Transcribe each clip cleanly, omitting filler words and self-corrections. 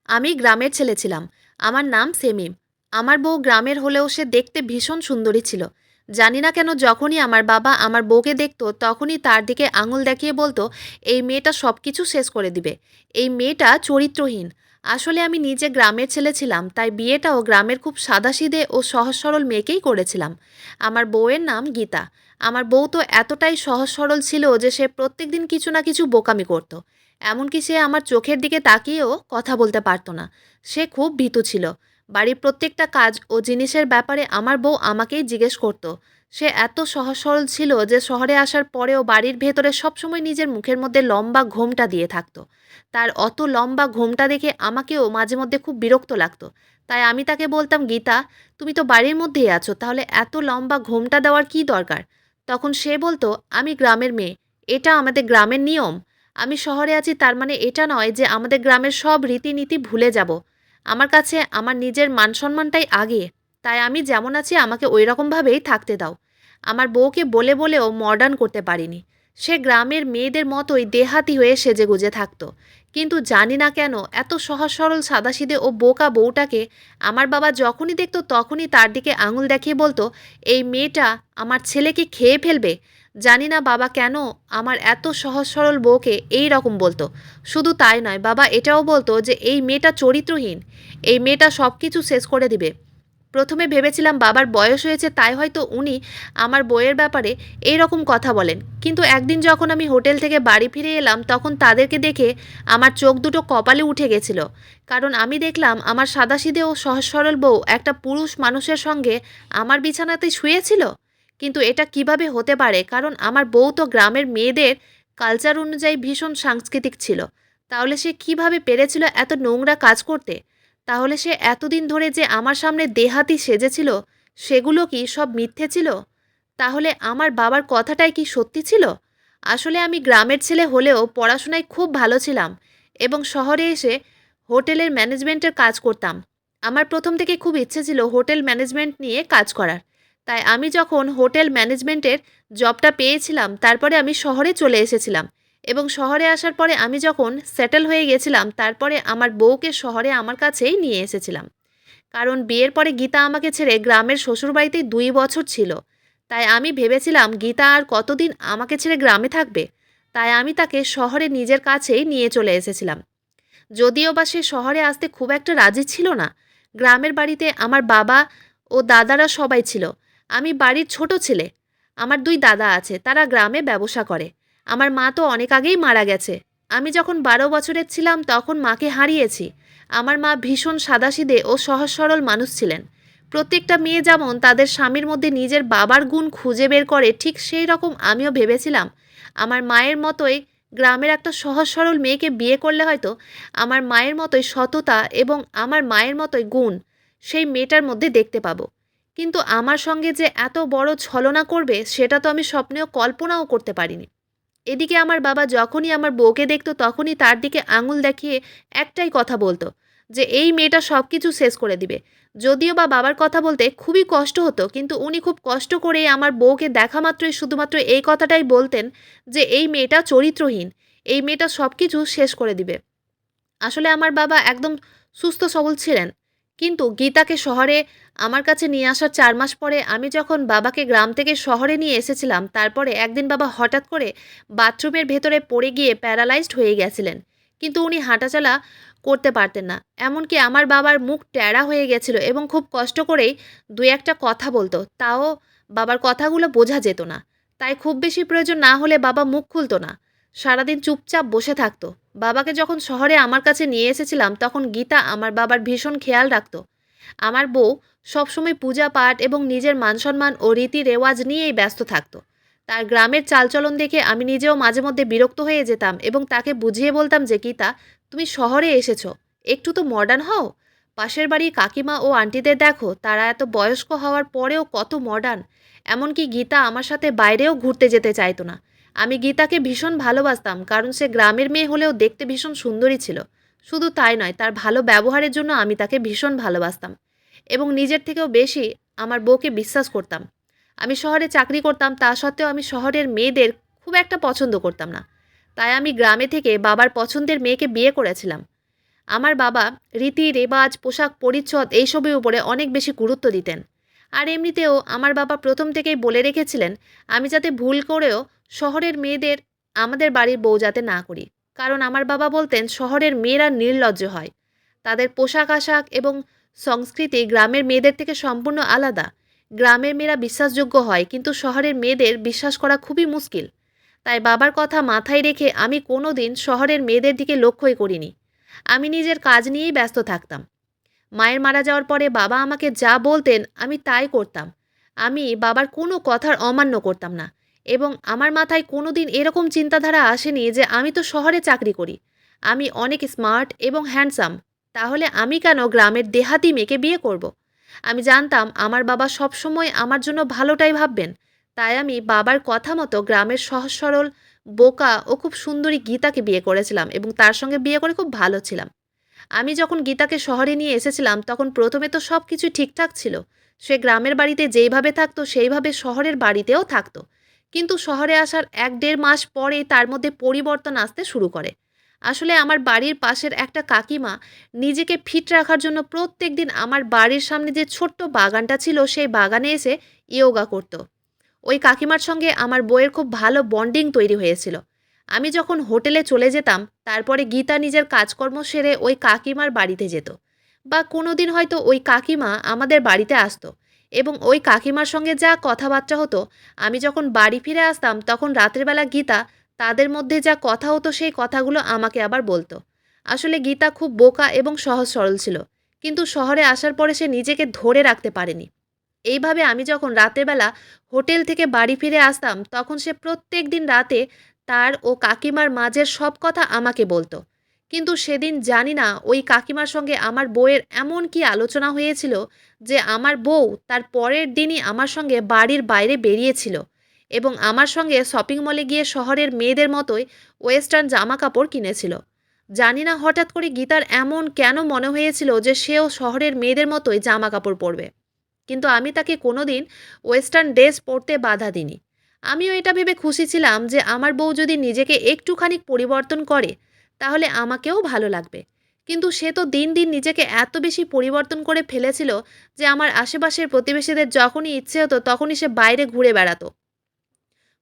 আমি গ্রামের ছেলে ছিলাম। আমার নাম সেমিম। আমার বউ গ্রামের হলেও সে দেখতে ভীষণ সুন্দরী ছিল। জানি না কেন যখনই আমার বাবা আমার বউকে দেখতো তখনই তার দিকে আঙুল দেখিয়ে বলতো, এই মেয়েটা সব কিছু শেষ করে দিবে। এই মেয়েটা চরিত্রহীন। আসলে আমি নিজে গ্রামের ছেলে ছিলাম, তাই বিয়েটাও গ্রামের খুব সাদাসিধে ও সহজ সরল মেয়েকেই করেছিলাম। আমার বউয়ের নাম গীতা। আমার বউ তো এতটাই সহজ সরল ছিল যে সে প্রত্যেকদিন কিছু না কিছু বোকামি করত। এমনকি সে আমার চোখের দিকে তাকিয়েও কথা বলতে পারত না। সে খুব ভীতু ছিল। বাড়ির প্রত্যেকটা কাজ ও জিনিসের ব্যাপারে আমার বউ আমাকেই জিজ্ঞেস করত। সে এত সহজ সরল ছিল যে শহরে আসার পরেও বাড়ির ভেতরে সবসময় নিজের মুখের মধ্যে লম্বা ঘোমটা দিয়ে থাকতো। তার অত লম্বা ঘোমটা দেখে আমাকেও মাঝে মধ্যে খুব বিরক্ত লাগতো। তাই আমি তাকে বলতাম, গীতা, তুমি তো বাড়ির মধ্যেই আছো, তাহলে এত লম্বা ঘোমটা দেওয়ার কী দরকার? তখন সে বলতো, আমি গ্রামের মেয়ে, এটা আমাদের গ্রামের নিয়ম। আমি শহরে আছি তার মানে এটা নয় যে আমাদের গ্রামের সব রীতিনীতি ভুলে যাব। আমার কাছে আমার নিজের মান সম্মানটাই আগে। তাই আমি যেমন আছি আমাকে ওই রকমভাবেই থাকতে দাও। আমার বউকে বলে বলেও মডার্ন করতে পারিনি। সে গ্রামের মেয়েদের মতোই দেহাতি হয়ে সেজেগুজে থাকতো। কিন্তু জানি না কেন এত সহজ সরল সাদাসিধে ও বোকা বউটাকে আমার বাবা যখনই দেখতো তখনই তার দিকে আঙুল দেখিয়ে বলতো, এই মেয়েটা আমার ছেলেকে খেয়ে ফেলবে। জানি না বাবা কেন আমার এত সহজ সরল বউকে এই রকম বলতো। শুধু তাই নয়, বাবা এটাও বলতো যে এই মেয়েটা চরিত্রহীন, এই মেয়েটা সব কিছু শেষ করে দিবে। প্রথমে ভেবেছিলাম বাবার বয়স হয়েছে তাই হয়তো উনি আমার বইয়ের ব্যাপারে এই রকম কথা বলেন, কিন্তু একদিন যখন আমি হোটেল থেকে বাড়ি ফিরে এলাম তখন তাদেরকে দেখে আমার চোখ দুটো কপালে উঠে গেছিল। কারণ আমি দেখলাম আমার সাদাসিধে ও সহজ সরল বউ একটা পুরুষ মানুষের সঙ্গে আমার বিছানাতে শুয়েছিল। কিন্তু এটা কিভাবে হতে পারে, কারণ আমার বউ তো গ্রামের মেয়েদের কালচার অনুযায়ী ভীষণ সাংস্কৃতিক ছিল। তাহলে সে কিভাবে পেরেছিল এত নোংরা কাজ করতে? তাহলে সে এতদিন ধরে যে আমার সামনে দেহাতি সেজেছিল সেগুলো কি সব মিথ্যে ছিল? তাহলে আমার বাবার কথাটাই কি সত্যি ছিল? আসলে আমি গ্রামের ছেলে হলেও পড়াশোনায় খুব ভালো ছিলাম এবং শহরে এসে হোটেলের ম্যানেজমেন্টের কাজ করতাম। আমার প্রথম থেকে খুব ইচ্ছে ছিল হোটেল ম্যানেজমেন্ট নিয়ে কাজ করার। তাই আমি যখন হোটেল ম্যানেজমেন্টের জবটা পেয়েছিলাম তারপরে আমি শহরে চলে এসেছিলাম। এবং শহরে আসার পরে আমি যখন সেটেল হয়ে গেছিলাম তারপরে আমার বউকে শহরে আমার কাছেই নিয়ে এসেছিলাম। কারণ বিয়ের পরে গীতা আমাকে ছেড়ে গ্রামের শ্বশুরবাড়িতেই 2 বছর ছিল। তাই আমি ভেবেছিলাম গীতা আর কতদিন আমাকে ছেড়ে গ্রামে থাকবে। তাই আমি তাকে শহরে নিজের কাছেই নিয়ে চলে এসেছিলাম। যদিও বা সে শহরে আসতে খুব একটা রাজি ছিল না। গ্রামের বাড়িতে আমার বাবা ও দাদারা সবাই ছিল। আমি বাড়ির ছোট ছেলে। আমার 2 দাদা আছে, তারা গ্রামে ব্যবসা করে। আমার মা তো অনেক আগেই মারা গেছে। আমি যখন 12 বছরের ছিলাম তখন মাকে হারিয়েছি। আমার মা ভীষণ সাদাসিধে ও সহজ সরল মানুষ ছিলেন। প্রত্যেকটা মেয়ে যেমন তাদের স্বামীর মধ্যে নিজের বাবার গুণ খুঁজে বের করে, ঠিক সেই রকম আমিও ভেবেছিলাম আমার মায়ের মতোই গ্রামের একটা সহজ সরল মেয়েকে বিয়ে করলে হয়তো আমার মায়ের মতোই সততা এবং আমার মায়ের মতোই গুণ সেই মেয়েটার মধ্যে দেখতে পাবো। কিন্তু আমার সঙ্গে যে এত বড় ছলনা করবে সেটা তো আমি স্বপ্নেও কল্পনাও করতে পারিনি। এদিকে আমার বাবা যখনই আমার বউকে দেখতো তখনই তার দিকে আঙুল দেখিয়ে একটাই কথা বলতো, যে এই মেয়েটা সব কিছু শেষ করে দিবে। যদিও বা বাবার কথা বলতে খুবই কষ্ট হতো, কিন্তু উনি খুব কষ্ট করে আমার বউকে দেখা মাত্রই শুধুমাত্র এই কথাটাই বলতেন, যে এই মেয়েটা চরিত্রহীন, এই মেয়েটা সব কিছু শেষ করে দিবে। আসলে আমার বাবা একদম সুস্থ সবল ছিলেন। কিন্তু গীতাকে শহরে আমার কাছে নিয়ে আসার ৪ মাস পরে আমি যখন বাবাকে গ্রাম থেকে শহরে নিয়ে এসেছিলাম, তারপরে একদিন বাবা হঠাৎ করে বাথরুমের ভেতরে পড়ে গিয়ে প্যারালাইজড হয়ে গেছিলেন। কিন্তু উনি হাঁটাচলা করতে পারতেন না। এমনকি আমার বাবার মুখ ট্যাড়া হয়ে গেছিল এবং খুব কষ্ট করেই ২-১টা কথা বলতো। তাও বাবার কথাগুলো বোঝা যেত না। তাই খুব বেশি প্রয়োজন না হলে বাবা মুখ খুলত না। সারাদিন চুপচাপ বসে থাকতো। বাবাকে যখন শহরে আমার কাছে নিয়ে এসেছিলাম তখন গীতা আমার বাবার ভীষণ খেয়াল রাখতো। আমার বউ সবসময় পূজা পাঠ এবং নিজের মানসম্মান ও রীতি রেওয়াজ নিয়েই ব্যস্ত থাকতো। তার গ্রামের চালচলন দেখে আমি নিজেও মাঝে মধ্যে বিরক্ত হয়ে যেতাম এবং তাকে বুঝিয়ে বলতাম যে, গীতা, তুমি শহরে এসেছো, একটু তো মডার্ন হও। পাশের বাড়ির কাকিমা ও আন্টিদের দেখো, তারা এত বয়স্ক হওয়ার পরেও কত মডার্ন। এমনকি গীতা আমার সাথে বাইরেও ঘুরতে যেতে চাইতো না। আমি গীতাকে ভীষণ ভালোবাসতাম কারণ সে গ্রামের মেয়ে হলেও দেখতে ভীষণ সুন্দরী ছিল। শুধু তাই নয়, তার ভালো ব্যবহারের জন্য আমি তাকে ভীষণ ভালোবাসতাম এবং নিজের থেকেও বেশি আমার বউকে বিশ্বাস করতাম। আমি শহরে চাকরি করতাম, তা সত্ত্বেও আমি শহরের মেয়েদের খুব একটা পছন্দ করতাম না। তাই আমি গ্রামে থেকে বাবার পছন্দের মেয়েকে বিয়ে করেছিলাম। আমার বাবা রীতি রেওয়াজ পোশাক পরিচ্ছদ এইসবের উপরে অনেক বেশি গুরুত্ব দিতেন। আর এমনিতেও আমার বাবা প্রথম থেকেই বলে রেখেছিলেন আমি যাতে ভুল করেও শহরের মেয়েদের আমাদের বাড়ির বউ যাতে না করি। কারণ আমার বাবা বলতেন শহরের মেয়েরা নির্লজ্জ হয়, তাদের পোশাক আশাক এবং সংস্কৃতি গ্রামের মেয়েদের থেকে সম্পূর্ণ আলাদা। গ্রামের মেয়েরা বিশ্বাসযোগ্য হয়, কিন্তু শহরের মেয়েদের বিশ্বাস করা খুবই মুশকিল। তাই বাবার কথা মাথায় রেখে আমি কোনো দিন শহরের মেয়েদের দিকে লক্ষ্যই করিনি। আমি নিজের কাজ নিয়েই ব্যস্ত থাকতাম। মায়ের মারা যাওয়ার পরে বাবা আমাকে যা বলতেন আমি তাই করতাম। আমি বাবার কোনো কথার অমান্য করতাম না। এবং আমার মাথায় কোনো দিন এরকম চিন্তাধারা আসেনি যে আমি তো শহরে চাকরি করি, আমি অনেক স্মার্ট এবং হ্যান্ডসাম, তাহলে আমি কেন গ্রামের দেহাতি মেয়েকে বিয়ে করব। আমি জানতাম আমার বাবা সবসময় আমার জন্য ভালোটাই ভাববেন। তাই আমি বাবার কথা মতো গ্রামের সহজ সরল, বোকা ও খুব সুন্দরী গীতাকে বিয়ে করেছিলাম এবং তার সঙ্গে বিয়ে করে খুব ভালো ছিলাম। আমি যখন গীতাকে শহরে নিয়ে এসেছিলাম তখন প্রথমে তো সব কিছু ঠিকঠাক ছিল। সে গ্রামের বাড়িতে যেইভাবে থাকতো সেইভাবে শহরের বাড়িতেও থাকতো। কিন্তু শহরে আসার ১-১.৫ মাস পরেই তার মধ্যে পরিবর্তন আসতে শুরু করে। আসলে আমার বাড়ির পাশের একটা কাকিমা নিজেকে ফিট রাখার জন্য প্রত্যেক দিন আমার বাড়ির সামনে যে ছোট্ট বাগানটা ছিল সেই বাগানে এসে ইয়োগা করত। ওই কাকিমার সঙ্গে আমার বউয়ের খুব ভালো বন্ডিং তৈরি হয়েছিল। আমি যখন হোটেলে চলে যেতাম তারপরে গীতা নিজের কাজকর্ম সেরে ওই কাকিমার বাড়িতে যেত, বা কোনো দিন হয়তো ওই কাকিমা আমাদের বাড়িতে আসতো এবং ওই কাকিমার সঙ্গে যা কথাবার্তা হতো, আমি যখন বাড়ি ফিরে আসতাম তখন রাতের বেলা গীতা তাদের মধ্যে যা কথা হতো সেই কথাগুলো আমাকে আবার বলতো। আসলে গীতা খুব বোকা এবং সহজ সরল ছিল, কিন্তু শহরে আসার পরে সে নিজেকে ধরে রাখতে পারেনি। এইভাবে আমি যখন রাতের বেলা হোটেল থেকে বাড়ি ফিরে আসতাম তখন সে প্রত্যেক দিন রাতে তার ও কাকিমার মাঝের সব কথা আমাকে বলতো। কিন্তু সেদিন জানি না ওই কাকিমার সঙ্গে আমার বউয়ের এমন কি আলোচনা হয়েছিল যে আমার বউ তার পরের দিনই আমার সঙ্গে বাড়ির বাইরে বেরিয়েছিল এবং আমার সঙ্গে শপিং মলে গিয়ে শহরের মেয়েদের মতোই ওয়েস্টার্ন জামা কাপড় কিনেছিল। জানি না হঠাৎ করে গীতার এমন কেন মনে হয়েছিল যে সেও শহরের মেয়েদের মতোই জামা কাপড় পরবে। কিন্তু আমি তাকে কোনোদিন ওয়েস্টার্ন ড্রেস পরতে বাধা দিইনি। আমিও এটা ভেবে খুশি ছিলাম যে আমার বউ যদি নিজেকে একটুখানি পরিবর্তন করে তাহলে আমাকেও ভালো লাগবে। কিন্তু সে তো দিন দিন নিজেকে এত বেশি পরিবর্তন করে ফেলেছিল যে আমার আশেপাশের প্রতিবেশীদের যখনই ইচ্ছে হতো তখনই সে বাইরে ঘুরে বেড়াতো।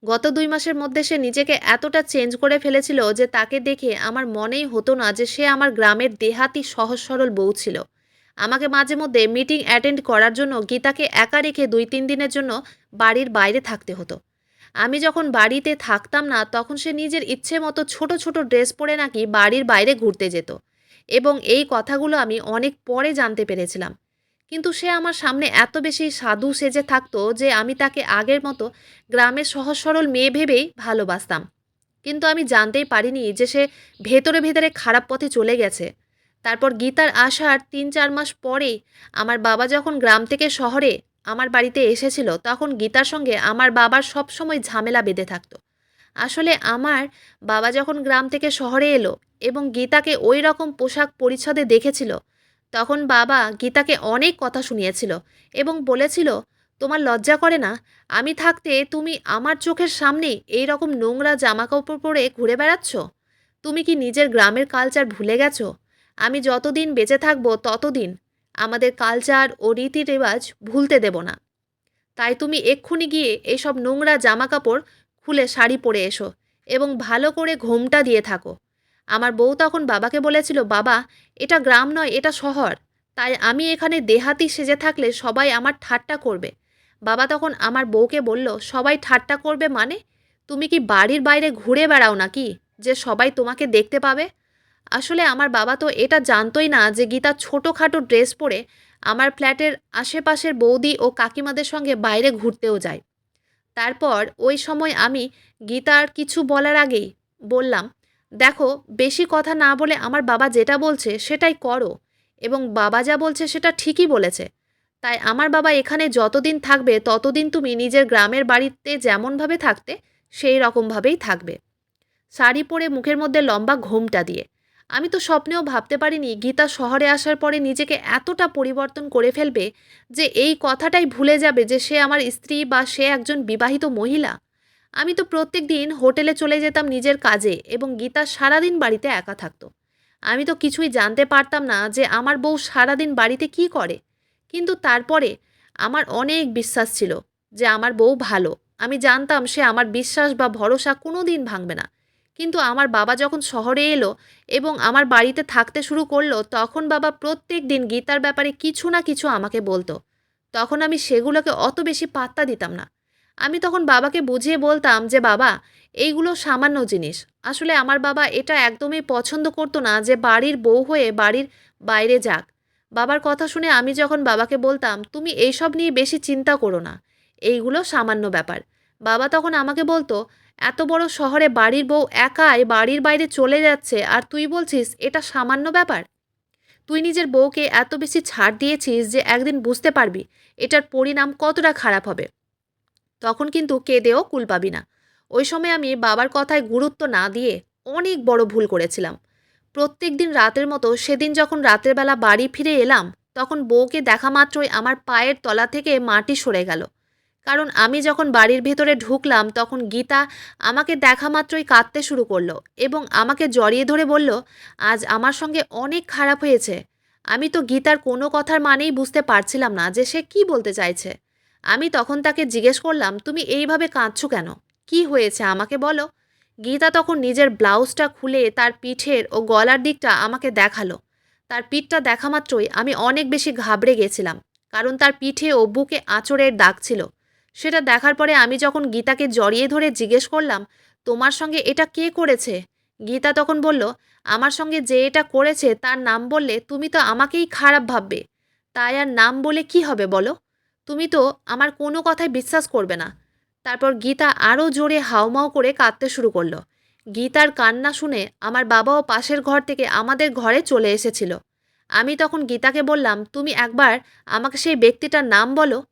গত ২ মাসের মধ্যে সে নিজেকে এতটা চেঞ্জ করে ফেলেছিল যে তাকে দেখে আমার মনেই হতো না যে সে আমার গ্রামের দেহাতি সহজ সরল বউ ছিল। আমাকে মাঝে মধ্যে মিটিং অ্যাটেন্ড করার জন্য গীতাকে একা রেখে ২-৩ দিনের জন্য বাড়ির বাইরে থাকতে হতো। আমি যখন বাড়িতে থাকতাম না তখন সে নিজের ইচ্ছে মতো ছোট ছোট ড্রেস পরে নাকি বাড়ির বাইরে ঘুরতে যেত এবং এই কথাগুলো আমি অনেক পরে জানতে পেরেছিলাম। কিন্তু সে আমার সামনে এত বেশি সাধু সেজে থাকতো যে আমি তাকে আগের মতো গ্রামের সহজ সরল মেয়ে ভেবেই ভালোবাসতাম। কিন্তু আমি জানতেই পারিনি যে সে ভেতরে ভেতরে খারাপ পথে চলে গেছে। তারপর গীতার আসার ৩-৪ মাস পরেই আমার বাবা যখন গ্রাম থেকে শহরে আমার বাড়িতে এসেছিল তখন গীতার সঙ্গে আমার বাবার সবসময় ঝামেলা বেঁধে থাকতো। আসলে আমার বাবা যখন গ্রাম থেকে শহরে এলো এবং গীতাকে ওই রকম পোশাক পরিচ্ছদে দেখেছিল তখন বাবা গীতাকে অনেক কথা শুনিয়েছিল এবং বলেছিল, তোমার লজ্জা করে না? আমি থাকতে তুমি আমার চোখের সামনে এই রকম নোংরা জামাকাপড় পরে ঘুরে বেড়াচ্ছ? তুমি কি নিজের গ্রামের কালচার ভুলে গেছো? আমি যতদিন বেঁচে থাকবো ততদিন আমাদের কালচার ও রীতি রেওয়াজ ভুলতে দেব না। তাই তুমি এক্ষুনি গিয়ে এইসব নোংরা জামাকাপড় খুলে শাড়ি পরে এসো এবং ভালো করে ঘোমটা দিয়ে থাকো। আমার বউ তখন বাবাকে বলেছিল, বাবা, এটা গ্রাম নয়, এটা শহর। তাই আমি এখানে দেহাতি সেজে থাকলে সবাই আমার ঠাট্টা করবে। বাবা তখন আমার বউকে বলল, সবাই ঠাট্টা করবে মানে? তুমি কি বাড়ির বাইরে ঘুরে বেড়াও নাকি যে সবাই তোমাকে দেখতে পাবে? আসলে আমার বাবা তো এটা জানতই না যে গীতা ছোটোখাটো ড্রেস পরে আমার ফ্ল্যাটের আশেপাশের বৌদি ও কাকিমাদের সঙ্গে বাইরে ঘুরতেও যায়। তারপর ওই সময় আমি গীতার কিছু বলার আগেই বললাম, দেখো, বেশি কথা না বলে আমার বাবা যেটা বলছে সেটাই করো এবং বাবা যা বলছে সেটা ঠিকই বলেছে। তাই আমার বাবা এখানে যতদিন থাকবে ততদিন তুমি নিজের গ্রামের বাড়িতে যেমনভাবে থাকতে সেই রকমভাবেই থাকবে, শাড়ি পরে মুখের মধ্যে লম্বা ঘোমটা দিয়ে। আমি তো স্বপ্নেও ভাবতে পারিনি গীতা শহরে আসার পরে নিজেকে এতটা পরিবর্তন করে ফেলবে যে এই কথাটাই ভুলে যাবে যে সে আমার স্ত্রী বা সে একজন বিবাহিত মহিলা। আমি তো প্রত্যেক দিন হোটেলে চলে যেতাম নিজের কাজে এবং গীতা সারাদিন বাড়িতে একা থাকতো। আমি তো কিছুই জানতে পারতাম না যে আমার বউ সারাদিন বাড়িতে কি করে। কিন্তু তারপরে আমার অনেক বিশ্বাস ছিল যে আমার বউ ভালো। আমি জানতাম সে আমার বিশ্বাস বা ভরসা কোনো দিন ভাঙবে না। কিন্তু আমার বাবা যখন শহরে এলো এবং আমার বাড়িতে থাকতে শুরু করলো, তখন বাবা প্রত্যেক দিন গীতার ব্যাপারে কিছু না কিছু আমাকে বলতো। তখন আমি সেগুলোকে অত বেশি পাত্তা দিতাম না। আমি তখন বাবাকে বুঝিয়ে বলতাম যে, "বাবা, এইগুলো সামান্য জিনিস।" আসলে আমার বাবা এটা একদমই পছন্দ করতো না যে বাড়ির বউ হয়ে বাড়ির বাইরে যাক। বাবার কথা শুনে আমি যখন বাবাকে বলতাম, "তুমি এইসব নিয়ে বেশি চিন্তা করো না। এইগুলো সামান্য ব্যাপার।" বাবা তখন আমাকে বলতো, "এত বড় শহরে বাড়ির বউ একাই বাড়ির বাইরে চলে যাচ্ছে আর তুই বলছিস এটা সামান্য ব্যাপার? তুই নিজের বউকে এত বেশি ছাড় দিয়েছিস যে একদিন বুঝতে পারবি এটার পরিণাম কতটা খারাপ হবে। তখন কিন্তু কেঁদেও কুল পাবি না।" ওই সময় আমি বাবার কথায় গুরুত্ব না দিয়ে অনেক বড় ভুল করেছিলাম। প্রত্যেক দিন রাতের মতো সেদিন যখন রাতের বেলা বাড়ি ফিরে এলাম, তখন বউকে দেখা মাত্রই আমার পায়ের তলা থেকে মাটি সরে গেল। কারণ আমি যখন বাড়ির ভেতরে ঢুকলাম তখন গীতা আমাকে দেখা মাত্রই কাঁদতে শুরু করলো এবং আমাকে জড়িয়ে ধরে বলল, "আজ আমার সঙ্গে অনেক খারাপ হয়েছে।" আমি তো গীতার কোনো কথার মানেই বুঝতে পারছিলাম না যে সে কি বলতে চাইছে। আমি তখন তাকে জিজ্ঞেস করলাম, "তুমি এইভাবে কাঁদছো কেন? কি হয়েছে আমাকে বলো?" গীতা তখন নিজের ব্লাউজটা খুলে তার পিঠের ও গলার দিকটা আমাকে দেখালো। তার পিঠটা দেখা মাত্রই আমি অনেক বেশি ঘাবড়ে গেছিলাম, কারণ তার পিঠে ও বুকে আঁচড়ের দাগ ছিল। সেটা দেখার পরে আমি যখন গীতাকে জড়িয়ে ধরে জিজ্ঞেস করলাম, "তোমার সঙ্গে এটা কে করেছে?" গীতা তখন বলল, "আমার সঙ্গে যে এটা করেছে তার নাম বললে তুমি তো আমাকেই খারাপ ভাববে। তাই আর নাম বলে কি হবে বলো? তুমি তো আমার কোনো কথায় বিশ্বাস করবে না।" তারপর গীতা আরও জোরে হাউমাউ করে কাঁদতে শুরু করলো। গীতার কান্না শুনে আমার বাবাও পাশের ঘর থেকে আমাদের ঘরে চলে এসেছিল। আমি তখন গীতাকে বললাম, "তুমি একবার আমাকে সেই ব্যক্তিটার নাম বলো।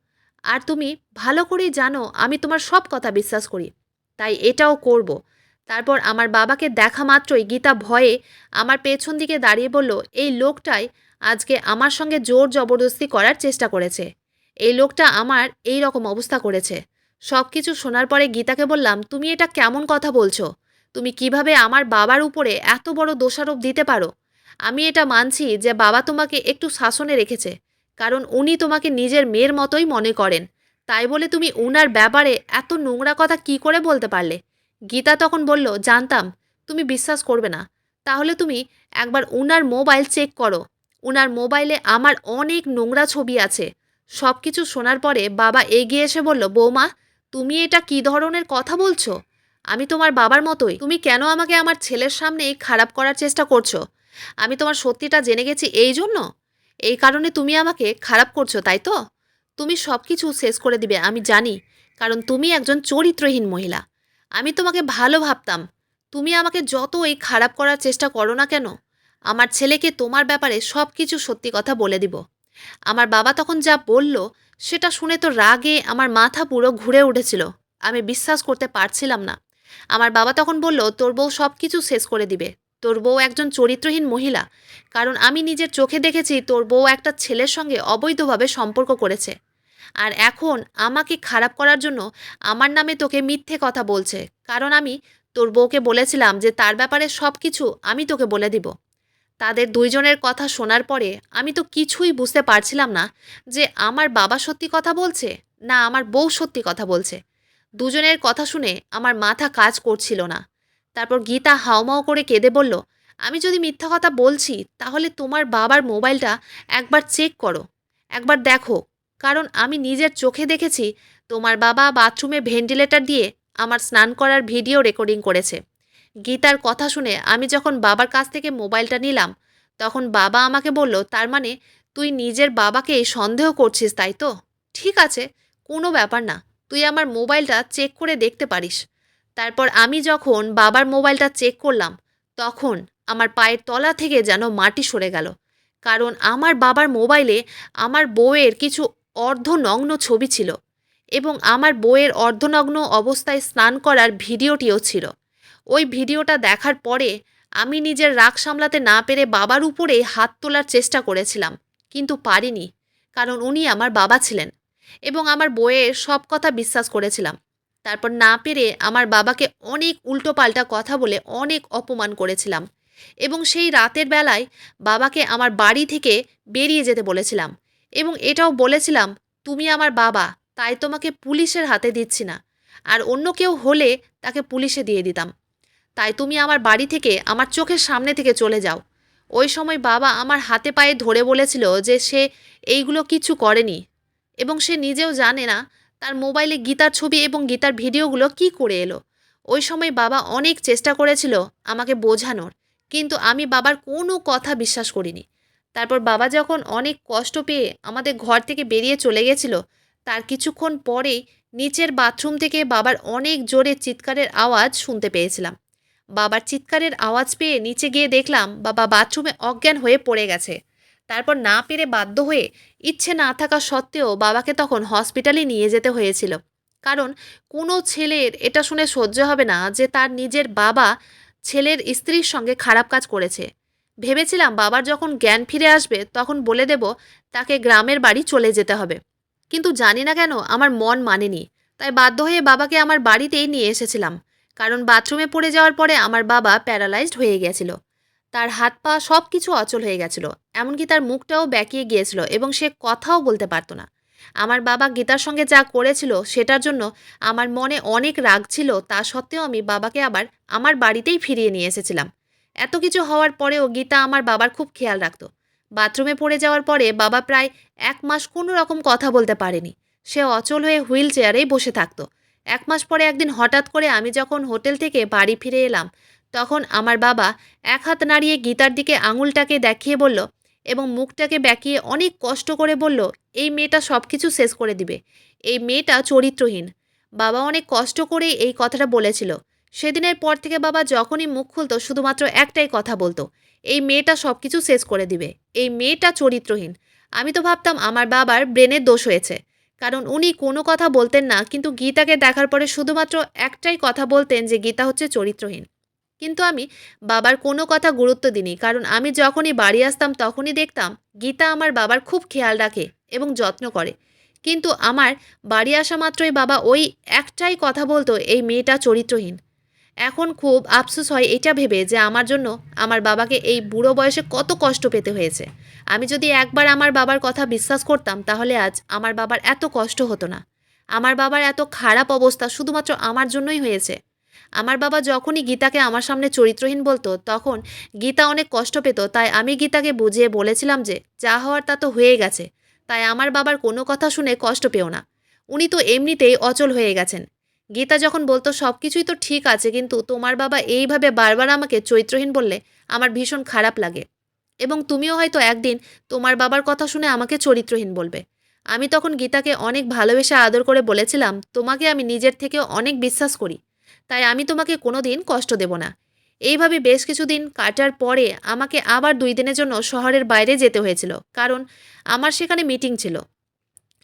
আর তুমি ভালো করেই জানো আমি তোমার সব কথা বিশ্বাস করি, তাই এটাও করব।" তারপর আমার বাবাকে দেখা মাত্রই গীতা ভয়ে আমার পেছন দিকে দাঁড়িয়ে বলল, "এই লোকটাই আজকে আমার সঙ্গে জোর জবরদস্তি করার চেষ্টা করেছে। এই লোকটা আমার এই রকম অবস্থা করেছে।" সব কিছু শোনার পরে গীতাকে বললাম, "তুমি এটা কেমন কথা বলছো? তুমি কিভাবে আমার বাবার উপরে এত বড় দোষারোপ দিতে পারো? আমি এটা মানছি যে বাবা তোমাকে একটু শাসনে রেখেছে, কারণ উনি তোমাকে নিজের মেয়ের মতোই মনে করেন। তাই বলে তুমি উনার ব্যাপারে এত নোংরা কথা কি করে বলতে পারলে?" গীতা তখন বলল, "জানতাম তুমি বিশ্বাস করবে না। তাহলে তুমি একবার উনার মোবাইল চেক করো। উনার মোবাইলে আমার অনেক নোংরা ছবি আছে।" সব কিছু শোনার পরে বাবা এগিয়ে এসে বলল, "বৌমা, তুমি এটা কি ধরনের কথা বলছো? আমি তোমার বাবার মতোই। তুমি কেন আমাকে আমার ছেলের সামনেই খারাপ করার চেষ্টা করছো? আমি তোমার সত্যিটা জেনে গেছি এই জন্য? এই কারণে তুমি আমাকে খারাপ করছো, তাই তো? তুমি সব কিছু শেষ করে দিবে আমি জানি, কারণ তুমি একজন চরিত্রহীন মহিলা। আমি তোমাকে ভালো ভাবতাম। তুমি আমাকে যতই খারাপ করার চেষ্টা করো না কেন, আমার ছেলেকে তোমার ব্যাপারে সব কিছু সত্যি কথা বলে দিব।" আমার বাবা তখন যা বলল সেটা শুনে তো রাগে আমার মাথা পুরো ঘুরে উঠেছিল। আমি বিশ্বাস করতে পারছিলাম না। আমার বাবা তখন বলল, "তোর বউ সব কিছু শেষ করে দিবে। তোর বউ একজন চরিত্রহীন মহিলা। কারণ আমি নিজের চোখে দেখেছি তোর বউ একটা ছেলের সঙ্গে অবৈধভাবে সম্পর্ক করেছে। আর এখন আমাকে খারাপ করার জন্য আমার নামে তোকে মিথ্যে কথা বলছে। কারণ আমি তোর বউকে বলেছিলাম যে তার ব্যাপারে সব কিছু আমি তোকে বলে দিব।" তাদের দুইজনের কথা শোনার পরে আমি তো কিছুই বুঝতে পারছিলাম না যে আমার বাবা সত্যি কথা বলছে না আমার বউ সত্যি কথা বলছে। দুজনের কথা শুনে আমার মাথা কাজ করছিল না। তারপর গীতা হাউমাউ করে কেঁদে বলল, "আমি যদি মিথ্যা কথা বলছি তাহলে তোমার বাবার মোবাইলটা একবার চেক করো, একবার দেখো। কারণ আমি নিজের চোখে দেখেছি তোমার বাবা বাথরুমে ভেন্টিলেটর দিয়ে আমার স্নান করার ভিডিও রেকর্ডিং করেছে।" গীতার কথা শুনে আমি যখন বাবার কাছ থেকে মোবাইলটা নিলাম, তখন বাবা আমাকে বলল, "তার মানে তুই নিজের বাবাকে সন্দেহ করছিস, তাই তো? ঠিক আছে, কোনো ব্যাপার না। তুই আমার মোবাইলটা চেক করে দেখতে পারিস।" তারপর আমি যখন বাবার মোবাইলটা চেক করলাম, তখন আমার পায়ের তলা থেকে যেন মাটি সরে গেল। কারণ আমার বাবার মোবাইলে আমার বউয়ের কিছু অর্ধনগ্ন ছবি ছিল এবং আমার বউয়ের অর্ধনগ্ন অবস্থায় স্নান করার ভিডিওটিও ছিল। ওই ভিডিওটা দেখার পরে আমি নিজের রাগ সামলাতে না পেরে বাবার উপরে হাত তোলার চেষ্টা করেছিলাম, কিন্তু পারিনি। কারণ উনি আমার বাবা ছিলেন এবং আমার বউয়ের সব কথা বিশ্বাস করেছিলাম। তারপর না পেরে আমার বাবাকে অনেক উল্টোপাল্টা কথা বলে অনেক অপমান করেছিলাম এবং সেই রাতের বেলায় বাবাকে আমার বাড়ি থেকে বেরিয়ে যেতে বলেছিলাম এবং এটাও বলেছিলাম, তুমি আমার বাবা, তাই তোমাকে পুলিশের হাতে দিচ্ছি না। আর অন্য কেউ হলে তাকে পুলিশে দিয়ে দিতাম। তাই তুমি আমার বাড়ি থেকে, আমার চোখের সামনে থেকে চলে যাও। ওই সময় বাবা আমার হাতে পায়ে ধরে বলেছিল যে সে এইগুলো কিছু করেনি এবং সে নিজেও জানে না তার মোবাইলে গীতার ছবি এবং গীতার ভিডিওগুলো কি করে এলো। ওই সময় বাবা অনেক চেষ্টা করেছিল আমাকে বোঝানোর, কিন্তু আমি বাবার কোনো কথা বিশ্বাস করিনি। তারপর বাবা যখন অনেক কষ্ট পেয়ে আমাদের ঘর থেকে বেরিয়ে চলে গেছিল, তার কিছুক্ষণ পরেই নিচের বাথরুম থেকে বাবার অনেক জোরে চিৎকারের আওয়াজ শুনতে পেয়েছিলাম। বাবার চিৎকারের আওয়াজ পেয়ে নিচে গিয়ে দেখলাম বাবা বাথরুমে অজ্ঞান হয়ে পড়ে গেছে। তারপর না পেরে বাধ্য হয়ে, ইচ্ছে না থাকা সত্ত্বেও বাবাকে তখন হসপিটালে নিয়ে যেতে হয়েছিল। কারণ কোনো ছেলের এটা শুনে সহ্য হবে না যে তার নিজের বাবা ছেলের স্ত্রীর সঙ্গে খারাপ কাজ করেছে। ভেবেছিলাম বাবার যখন জ্ঞান ফিরে আসবে তখন বলে দেব তাকে গ্রামের বাড়ি চলে যেতে হবে। কিন্তু জানি না কেন আমার মন মানেনি। তাই বাধ্য হয়ে বাবাকে আমার বাড়িতেই নিয়ে এসেছিলাম। কারণ বাথরুমে পড়ে যাওয়ার পরে আমার বাবা প্যারালাইজড হয়ে গেছিল। তার হাত পা সব কিছু অচল হয়ে গেছিল। এমনকি তার মুখটাও বেঁকিয়ে গিয়েছিল এবং সে কথাও বলতে পারত না। আমার বাবা গীতার সঙ্গে যা করেছিল সেটার জন্য আমার মনে অনেক রাগ ছিল, তা সত্ত্বেও আমি বাবাকে আবার আমার বাড়িতেই ফিরিয়ে নিয়ে এসেছিলাম। এত কিছু হওয়ার পরেও গীতা আমার বাবার খুব খেয়াল রাখত। বাথরুমে পড়ে যাওয়ার পরে বাবা প্রায় 1 মাস কোনো রকম কথা বলতে পারেনি। সে অচল হয়ে হুইল চেয়ারেই বসে থাকত। 1 মাস পরে একদিন হঠাৎ করে আমি যখন হোটেল থেকে বাড়ি ফিরে এলাম, তখন আমার বাবা এক হাত নাড়িয়ে গীতার দিকে আঙুলটাকে দেখিয়ে বলল এবং মুখটাকে বেঁকিয়ে অনেক কষ্ট করে বলল, এই মেয়েটা সব কিছু শেষ করে দিবে। এই মেয়েটা চরিত্রহীন। বাবা অনেক কষ্ট করেই এই কথাটা বলেছিল। সেদিনের পর থেকে বাবা যখনই মুখ খুলতো শুধুমাত্র একটাই কথা বলতো, এই মেয়েটা সব কিছু শেষ করে দিবে, এই মেয়েটা চরিত্রহীন। আমি তো ভাবতাম আমার বাবার ব্রেনের দোষ হয়েছে, কারণ উনি কোনো কথা বলতেন না, কিন্তু গীতাকে দেখার পরে শুধুমাত্র একটাই কথা বলতেন যে গীতা হচ্ছে চরিত্রহীন। কিন্তু আমি বাবার কোনো কথা গুরুত্ব দিইনি, কারণ আমি যখনই বাড়ি আসতাম তখনই দেখতাম গীতা আমার বাবার খুব খেয়াল রাখে এবং যত্ন করে। কিন্তু আমার বাড়ি আসা মাত্রই বাবা ওই একটাই কথা বলতো, এই মেয়েটা চরিত্রহীন। এখন খুব আফসোস হয় এটা ভেবে যে আমার জন্য আমার বাবাকে এই বুড়ো বয়সে কত কষ্ট পেতে হয়েছে। আমি যদি একবার আমার বাবার কথা বিশ্বাস করতাম তাহলে আজ আমার বাবার এত কষ্ট হতো না। আমার বাবার এত খারাপ অবস্থা শুধুমাত্র আমার জন্যই হয়েছে। আমার বাবা যখনই গীতাকে আমার সামনে চরিত্রহীন বলতো তখন গীতা অনেক কষ্ট পেত। তাই আমি গীতাকে বুঝিয়ে বলেছিলাম যে যা হওয়ার তা তো হয়ে গেছে, তাই আমার বাবার কোনো কথা শুনে কষ্ট পেও না। উনি তো এমনিতেই অচল হয়ে গেছেন। গীতা যখন বলতো সব কিছুই তো ঠিক আছে, কিন্তু তোমার বাবা এইভাবে বারবার আমাকে চরিত্রহীন বললে আমার ভীষণ খারাপ লাগে এবং তুমিও হয়তো একদিন তোমার বাবার কথা শুনে আমাকে চরিত্রহীন বলবে। আমি তখন গীতাকে অনেক ভালোবেসে আদর করে বলেছিলাম, তোমাকে আমি নিজের থেকেও অনেক বিশ্বাস করি, তাই আমি তোমাকে কোনো দিন কষ্ট দেব না। এইভাবে বেশ কিছুদিন কাটার পরে আমাকে আবার 2 দিনের জন্য শহরের বাইরে যেতে হয়েছিল, কারণ আমার সেখানে মিটিং ছিল।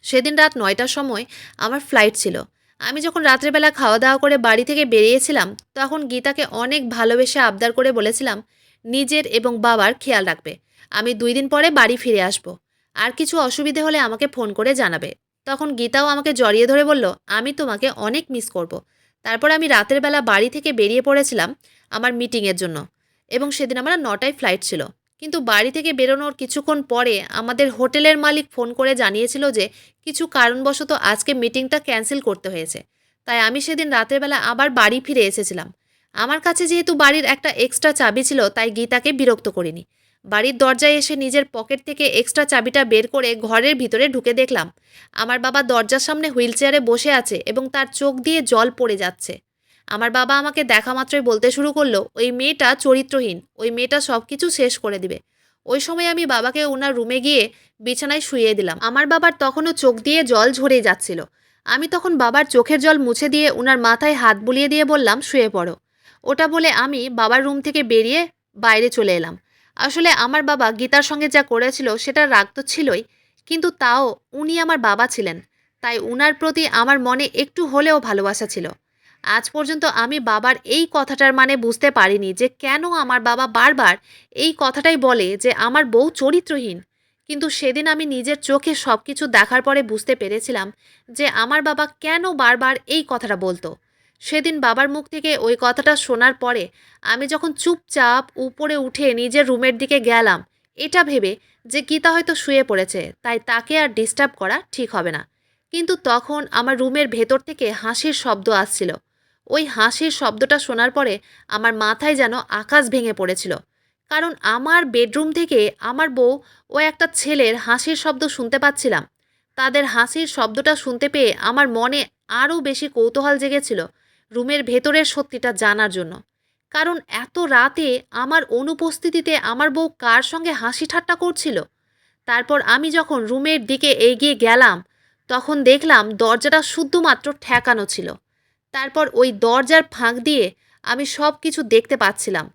সেদিন রাত 9টার সময় আমার ফ্লাইট ছিল। আমি যখন রাত্রেবেলা খাওয়া দাওয়া করে বাড়ি থেকে বেরিয়েছিলাম তখন গীতাকে অনেক ভালোবেসে আবদার করে বলেছিলাম নিজের এবং বাবার খেয়াল রাখবে। আমি 2 দিন পরে বাড়ি ফিরে আসব। আর কিছু অসুবিধে হলে আমাকে ফোন করে জানাবে। তখন গীতাও আমাকে জড়িয়ে ধরে বলল, আমি তোমাকে অনেক মিস করব। তারপর আমি রাতের বেলা বাড়ি থেকে বেরিয়ে পড়েছিলাম আমার মিটিংয়ের জন্য এবং সেদিন আমার 9টায় ফ্লাইট ছিল। কিন্তু বাড়ি থেকে বেরোনোর কিছুক্ষণ পরে আমাদের হোটেলের মালিক ফোন করে জানিয়েছিল যে কিছু কারণবশত আজকে মিটিংটা ক্যান্সেল করতে হয়েছে। তাই আমি সেদিন রাতের বেলা আবার বাড়ি ফিরে এসেছিলাম। আমার কাছে যেহেতু বাড়ির একটা এক্সট্রা চাবি ছিল তাই গীতাকে বিরক্ত করিনি। বাড়ির দরজায় এসে নিজের পকেট থেকে এক্সট্রা চাবিটা বের করে ঘরের ভিতরে ঢুকে দেখলাম আমার বাবা দরজার সামনে হুইল চেয়ারে বসে আছে এবং তার চোখ দিয়ে জল পড়ে যাচ্ছে। আমার বাবা আমাকে দেখা মাত্রই বলতে শুরু করলো, ওই মেয়েটা চরিত্রহীন, ওই মেয়েটা সব কিছু শেষ করে দিবে। ওই সময় আমি বাবাকে ওনার রুমে গিয়ে বিছানায় শুইয়ে দিলাম। আমার বাবার তখনও চোখ দিয়ে জল ঝরেই যাচ্ছিল। আমি তখন বাবার চোখের জল মুছে দিয়ে ওনার মাথায় হাত বুলিয়ে দিয়ে বললাম, শুয়ে পড়ো। ওটা বলে আমি বাবার রুম থেকে বেরিয়ে বাইরে চলে এলাম। আসলে আমার বাবা গীতার সঙ্গে যা করেছিল সেটার রাগ তো ছিলই, কিন্তু তাও উনি আমার বাবা ছিলেন, তাই উনার প্রতি আমার মনে একটু হলেও ভালোবাসা ছিল। আজ পর্যন্ত আমি বাবার এই কথাটার মানে বুঝতে পারিনি যে কেন আমার বাবা বারবার এই কথাটাই বলে যে আমার বউ চরিত্রহীন। কিন্তু সেদিন আমি নিজের চোখে সব কিছু দেখার পরে বুঝতে পেরেছিলাম যে আমার বাবা কেন বারবার এই কথাটা বলতো। সেদিন বাবার মুখ থেকে ওই কথাটা শোনার পরে আমি যখন চুপচাপ উপরে উঠে নিজের রুমের দিকে গেলাম, এটা ভেবে যে গীতা হয়তো শুয়ে পড়েছে, তাই তাকে আর ডিস্টার্ব করা ঠিক হবে না। কিন্তু তখন আমার রুমের ভেতর থেকে হাসির শব্দ আসছিল। ওই হাসির শব্দটা শোনার পরে আমার মাথায় যেন আকাশ ভেঙে পড়েছিল। কারণ আমার বেডরুম থেকে আমার বউ ও একটা ছেলের হাসির শব্দ শুনতে পাচ্ছিলাম। তাদের হাসির শব্দটা শুনতে পেয়ে আমার মনে আরও বেশি কৌতূহল জেগেছিল রুমের ভেতরের সত্যিটা জানার জন্য। কারণ এত রাতে আমার অনুপস্থিতিতে আমার বউ কার সঙ্গে হাসি ঠাট্টা করছিল। তারপর আমি যখন রুমের দিকে এগিয়ে গেলাম, তখন দেখলাম দরজাটা শুধুমাত্র ঠেকানো ছিল। তারপর ওই দরজার ফাঁক দিয়ে আমি সব কিছু দেখতে পাচ্ছিলাম।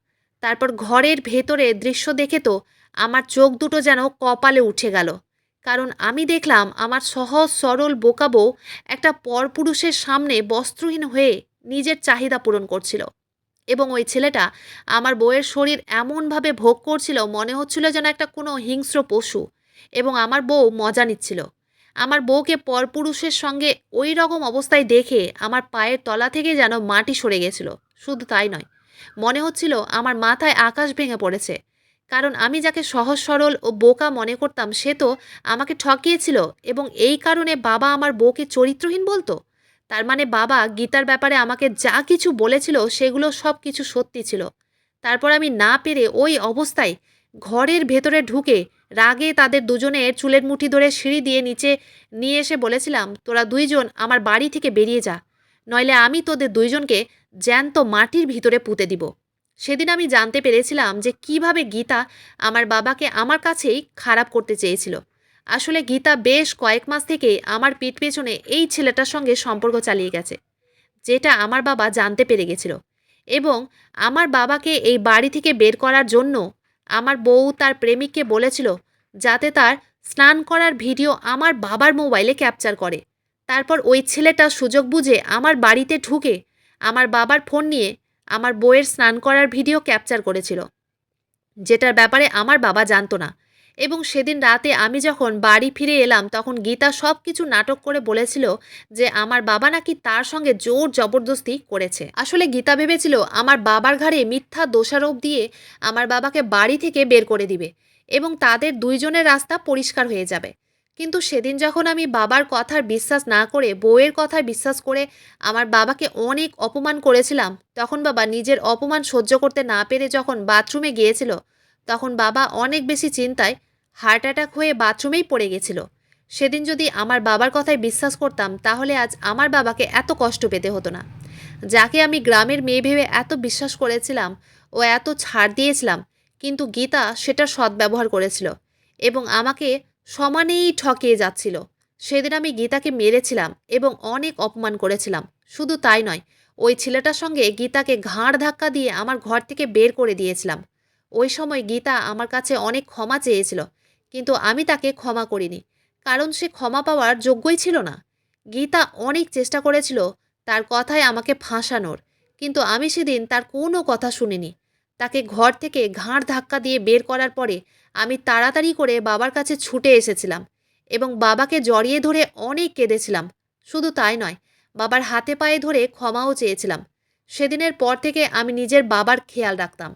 তারপর ঘরের ভেতরে দৃশ্য দেখে তো আমার চোখ দুটো যেন কপালে উঠে গেল। কারণ আমি দেখলাম আমার সহজ সরল বোকা বউ একটা পরপুরুষের সামনে বস্ত্রহীন হয়ে নিজের চাহিদা পূরণ করছিল। এবং ওই ছেলেটা আমার বউয়ের শরীর এমনভাবে ভোগ করছিল, মনে হচ্ছিল যেন একটা কোনো হিংস্র পশু। এবং আমার বউ মজা নিচ্ছিল। আমার বউকে পরপুরুষের সঙ্গে ওই রকম অবস্থায় দেখে আমার পায়ের তলা থেকে যেন মাটি সরে গেছিল। শুধু তাই নয়, মনে হচ্ছিল আমার মাথায় আকাশ ভেঙে পড়েছে। কারণ আমি যাকে সহজ সরল ও বোকা মনে করতাম সে তো আমাকে ঠকিয়েছিল। এবং এই কারণে বাবা আমার বউকে চরিত্রহীন বলতো। তার মানে বাবা গীতার ব্যাপারে আমাকে যা কিছু বলেছিল সেগুলো সব কিছু সত্যি ছিল। তারপর আমি না পেরে ওই অবস্থায় ঘরের ভেতরে ঢুকে রাগে তাদের দুজনের চুলের মুঠি ধরে সিঁড়ি দিয়ে নিচে নিয়ে এসে বলেছিলাম, তোরা দুইজন আমার বাড়ি থেকে বেরিয়ে যা, নইলে আমি তোদের দুইজনকে জ্যান্ত মাটির ভিতরে পুঁতে দিব। সেদিন আমি জানতে পেরেছিলাম যে কিভাবে গীতা আমার বাবাকে আমার কাছেই খারাপ করতে চেয়েছিল। আসলে গীতা বেশ কয়েক মাস থেকে আমার পিঠ পেছনে এই ছেলেটার সঙ্গে সম্পর্ক চালিয়ে গেছে, যেটা আমার বাবা জানতে পেরে গেছিল। এবং আমার বাবাকে এই বাড়ি থেকে বের করার জন্য আমার বউ তার প্রেমিককে বলেছিল যাতে তার স্নান করার ভিডিও আমার বাবার মোবাইলে ক্যাপচার করে। তারপর ওই ছেলেটা সুযোগ বুঝে আমার বাড়িতে ঢুকে আমার বাবার ফোন নিয়ে আমার বউয়ের স্নান করার ভিডিও ক্যাপচার করেছিল, যেটার ব্যাপারে আমার বাবা জানতো না। এবং সেদিন রাতে আমি যখন বাড়ি ফিরে এলাম তখন গীতা সব কিছু নাটক করে বলেছিল যে আমার বাবা নাকি তার সঙ্গে জোর জবরদস্তি করেছে। আসলে গীতা ভেবেছিল আমার বাবার ঘাড়ে মিথ্যা দোষারোপ দিয়ে আমার বাবাকে বাড়ি থেকে বের করে দিবে এবং তাদের দুইজনের রাস্তা পরিষ্কার হয়ে যাবে। কিন্তু সেদিন যখন আমি বাবার কথার বিশ্বাস না করে বউয়ের কথায় বিশ্বাস করে আমার বাবাকে অনেক অপমান করেছিলাম, তখন বাবা নিজের অপমান সহ্য করতে না পেরে যখন বাথরুমে গিয়েছিল, তখন বাবা অনেক বেশি চিন্তায় হার্ট অ্যাটাক হয়ে বাথরুমেই পড়ে গেছিল। সেদিন যদি আমার বাবার কথায় বিশ্বাস করতাম তাহলে আজ আমার বাবাকে এত কষ্ট পেতে হতো না। যাকে আমি গ্রামের মেয়ে ভেবে এত বিশ্বাস করেছিলাম ও এত ছাড় দিয়েছিলাম, কিন্তু গীতা সেটা সদ্ব্যবহার করেছিল এবং আমাকে সমানেই ঠকিয়ে যাচ্ছিল। সেদিন আমি গীতাকে মেরেছিলাম এবং অনেক অপমান করেছিলাম। শুধু তাই নয়, ওই ছেলেটার সঙ্গে গীতাকে ঘাড় ধাক্কা দিয়ে আমার ঘর থেকে বের করে দিয়েছিলাম। ওই সময় গীতা আমার কাছে অনেক ক্ষমা চেয়েছিল, কিন্তু আমি তাকে ক্ষমা করিনি, কারণ সে ক্ষমা পাওয়ার যোগ্যই ছিল না। গীতা অনেক চেষ্টা করেছিল তার কথায় আমাকে ফাঁসানোর, কিন্তু আমি সেদিন তার কোনো কথা শুনিনি। তাকে ঘর থেকে ঘাড় ধাক্কা দিয়ে বের করার পরে আমি তাড়াতাড়ি করে বাবার কাছে ছুটে এসেছিলাম এবং বাবাকে জড়িয়ে ধরে অনেক কেঁদেছিলাম। শুধু তাই নয়, বাবার হাতে পায়ে ধরে ক্ষমাও চেয়েছিলাম। সেদিনের পর থেকে আমি নিজের বাবার খেয়াল রাখতাম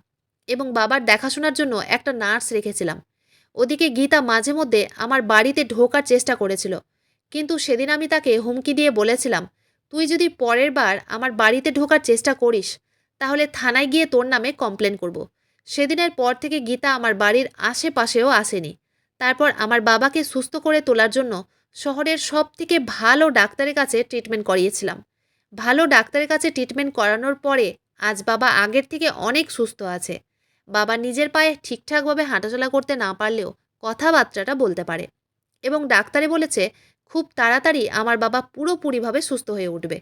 এবং বাবার দেখাশোনার জন্য একটা নার্স রেখেছিলাম। ওদিকে গীতা মাঝে মধ্যে আমার বাড়িতে ঢোকার চেষ্টা করেছিল, কিন্তু সেদিন আমি তাকে হুমকি দিয়ে বলেছিলাম, তুই যদি পরের বার আমার বাড়িতে ঢোকার চেষ্টা করিস তাহলে থানায় গিয়ে তোর নামে কমপ্লেন করব। সেদিনের পর থেকে গীতা আমার বাড়ির আশেপাশেও আসেনি। তারপর আমার বাবাকে সুস্থ করে তোলার জন্য শহরের সবথেকে ভালো ডাক্তারের কাছে ট্রিটমেন্ট করিয়েছিলাম। ভালো ডাক্তারের কাছে ট্রিটমেন্ট করানোর পরে আজ বাবা আগের থেকে অনেক সুস্থ আছে। বাবা নিজের পায়ে ঠিকঠাকভাবে হাঁটাচলা করতে না পারলেও কথাবার্তাটা বলতে পারে এবং ডাক্তারে বলেছে খুব তাড়াতাড়ি আমার বাবা পুরোপুরিভাবে সুস্থ হয়ে উঠবে।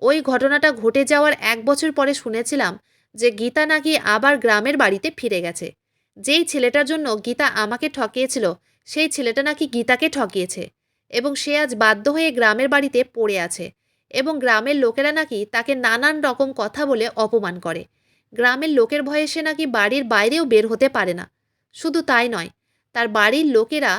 ওই ঘটনাটা ঘটে যাওয়ার 1 বছর পরে শুনেছিলাম যে গীতা নাকি আবার গ্রামের বাড়িতে ফিরে গেছে। যেই ছেলেটার জন্য গীতা আমাকে ঠকিয়েছিল সেই ছেলেটা নাকি গীতাকে ঠকিয়েছে এবং সে আজ বাধ্য হয়ে গ্রামের বাড়িতে পড়ে আছে এবং গ্রামের লোকেরা নাকি তাকে নানান রকম কথা বলে অপমান করে। গ্রামের লোকের ভয়ে সে নাকি বাড়ির বাইরেও বের হতে পারে না। শুধু তাই নয়, তার বাড়ির লোকেরা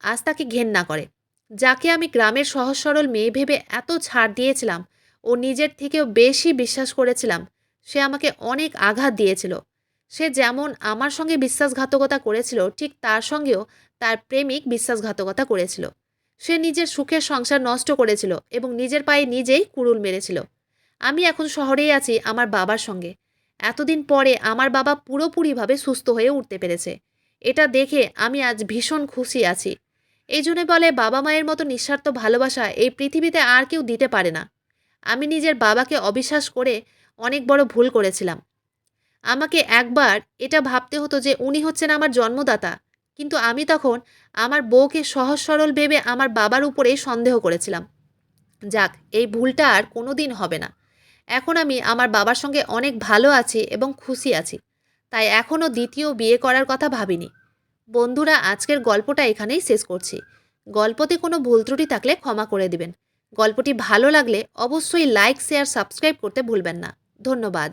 আজ তাকে ঘেন্না করে। যাকে আমি গ্রামের সহজ সরল মেয়ে ভেবে এত ছাড় দিয়েছিলাম, ও নিজের থেকেও বেশি বিশ্বাস করেছিলাম। সে আমাকে অনেক আঘাত দিয়েছিল। সে যেমন আমার সঙ্গে বিশ্বাসঘাতকতা করেছিল, ঠিক তার সঙ্গেও তার প্রেমিক বিশ্বাসঘাতকতা করেছিল। সে নিজের সুখের সংসার নষ্ট করেছিল এবং নিজের পায়ে নিজেই কুড়ুল মেরেছিল। আমি এখন শহরেই আছি আমার বাবার সঙ্গে। এতদিন পরে আমার বাবা পুরোপুরিভাবে সুস্থ হয়ে উঠতে পেরেছে। এটা দেখে আমি আজ ভীষণ খুশি আছি। এই জন্য বলে বাবা মায়ের মতো নিঃস্বার্থ ভালোবাসা এই পৃথিবীতে আর কেউ দিতে পারে না। আমি নিজের বাবাকে অবিশ্বাস করে অনেক বড় ভুল করেছিলাম। আমাকে একবার এটা ভাবতে হতো যে উনি হচ্ছেন আমার জন্মদাতা। কিন্তু আমি তখন আমার বউকে সহজ সরল ভেবে আমার বাবার উপরেই সন্দেহ করেছিলাম। যাক, এই ভুলটা আর কোনোদিন হবে না। এখন আমি আমার বাবার সঙ্গে অনেক ভালো আছি এবং খুশি আছি। তাই এখনও দ্বিতীয় বিয়ে করার কথা ভাবিনি। বন্ধুরা, আজকের গল্পটা এখানেই শেষ করছি। গল্পতে কোনো ভুল ত্রুটি থাকলে ক্ষমা করে দিবেন। গল্পটি ভালো লাগলে অবশ্যই লাইক, শেয়ার, সাবস্ক্রাইব করতে ভুলবেন না। ধন্যবাদ।